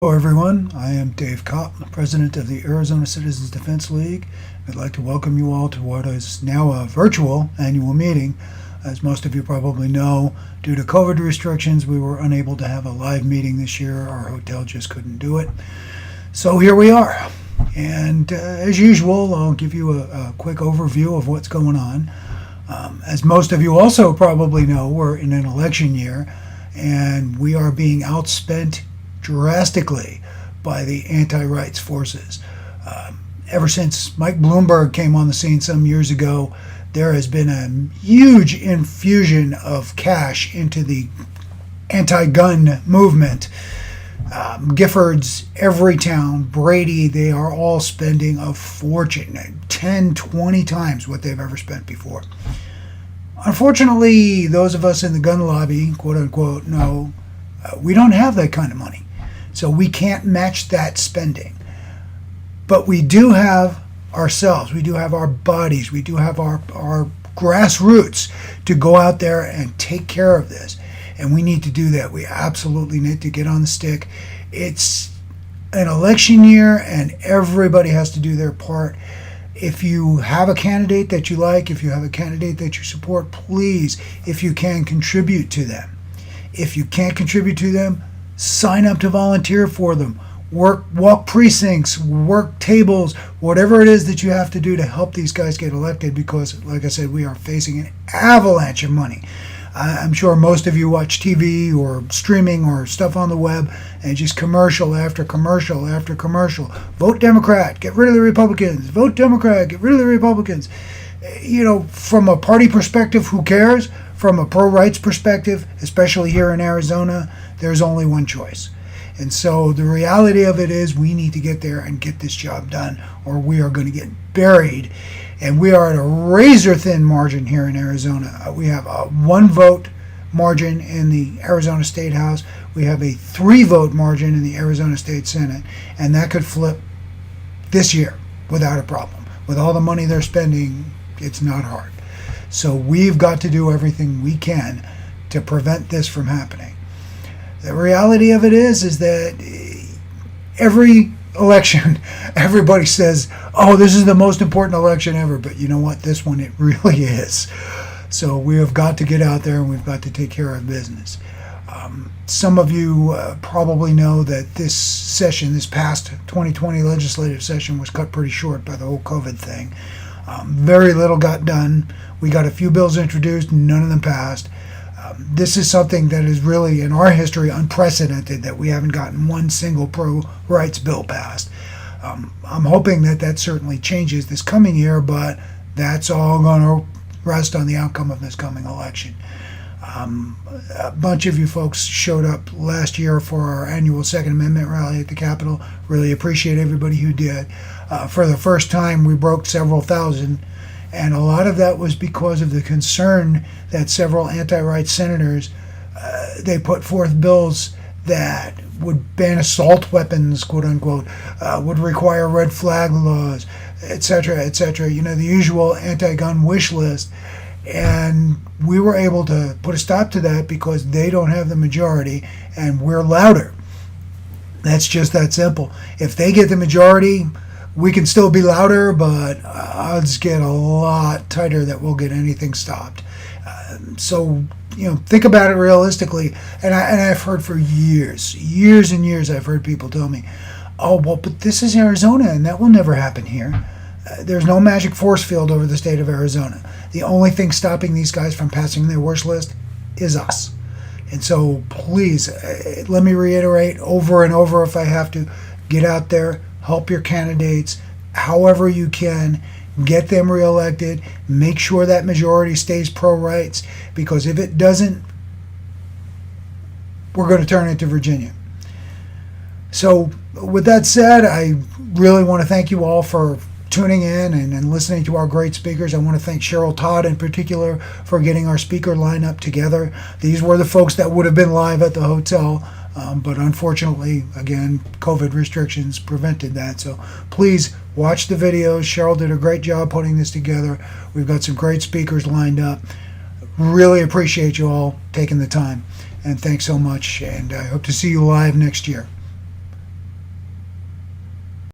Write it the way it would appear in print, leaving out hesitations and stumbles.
Hello everyone, I am Dave Kopp, President of the Arizona Citizens Defense League. I'd like to welcome you all to what is now a virtual annual meeting. As most of you probably know, due to COVID restrictions, we were unable to have a live meeting this year. Our hotel just couldn't do it. So here we are. And as usual, I'll give you a quick overview of what's going on. As most of you also probably know, we're in an election year, and we are being outspent drastically by the anti-rights forces. Ever since Mike Bloomberg came on the scene some years ago, there has been a huge infusion of cash into the anti-gun movement. Giffords, Everytown, Brady, they are all spending a fortune, 10, 20 times what they've ever spent before. Unfortunately, those of us in the gun lobby, quote unquote, know we don't have that kind of money. So we can't match that spending. But we do have ourselves, we do have our bodies, we do have our grassroots to go out there and take care of this. And we need to do that. We absolutely need to get on the stick. It's an election year and everybody has to do their part. If you have a candidate that you like, if you have a candidate that you support, please, if you can, contribute to them. If you can't contribute to them, sign up to volunteer for them. Walk precincts, work tables, whatever it is that you have to do to help these guys get elected, because, like I said, we are facing an avalanche of money. I'm sure most of you watch TV or streaming or stuff on the web, and just commercial after commercial after commercial. Vote Democrat, get rid of the Republicans. Vote Democrat, get rid of the Republicans. You know, from a party perspective, who cares? From a pro-rights perspective, especially here in Arizona, there's only one choice. And so the reality of it is we need to get there and get this job done, or we are going to get buried. And we are at a razor-thin margin here in Arizona. We have a 1-vote margin in the Arizona State House. We have a 3-vote margin in the Arizona State Senate. And that could flip this year without a problem. With all the money they're spending, it's not hard. So we've got to do everything we can to prevent this from happening. The reality of it is that every election, everybody says, oh, this is the most important election ever. But you know what? This one, it really is. So we have got to get out there and we've got to take care of business. Some of you probably know that this session, this past 2020 legislative session, was cut pretty short by the whole COVID thing. Very little got done. We got a few bills introduced, none of them passed. This is something that is really, in our history, unprecedented, that we haven't gotten one single pro-rights bill passed. I'm hoping that certainly changes this coming year, but that's all going to rest on the outcome of this coming election. A bunch of you folks showed up last year for our annual Second Amendment rally at the Capitol. Really appreciate everybody who did. For the first time, we broke several thousand. And a lot of that was because of the concern that several anti-rights senators, they put forth bills that would ban assault weapons, quote unquote, would require red flag laws, etc., etc. You know, the usual anti-gun wish list. And we were able to put a stop to that because they don't have the majority and we're louder. That's just that simple. If they get the majority, we can still be louder, but odds get a lot tighter that we'll get anything stopped. So, you know, think about it realistically. And I've heard for years and years, I've heard people tell me, oh, well, but this is Arizona and that will never happen here. There's no magic force field over the state of Arizona. The only thing stopping these guys from passing their wish list is us. And so please, let me reiterate over and over if I have to, get out there, help your candidates however you can, get them reelected, make sure that majority stays pro-rights, because if it doesn't, we're going to turn it to Virginia. So with that said, I really want to thank you all for tuning in and listening to our great speakers. I want to thank Cheryl Todd in particular for getting our speaker lineup together. These were the folks that would have been live at the hotel. But unfortunately, again, COVID restrictions prevented that. So please watch the videos. Cheryl did a great job putting this together. We've got some great speakers lined up. Really appreciate you all taking the time. And thanks so much. And I hope to see you live next year.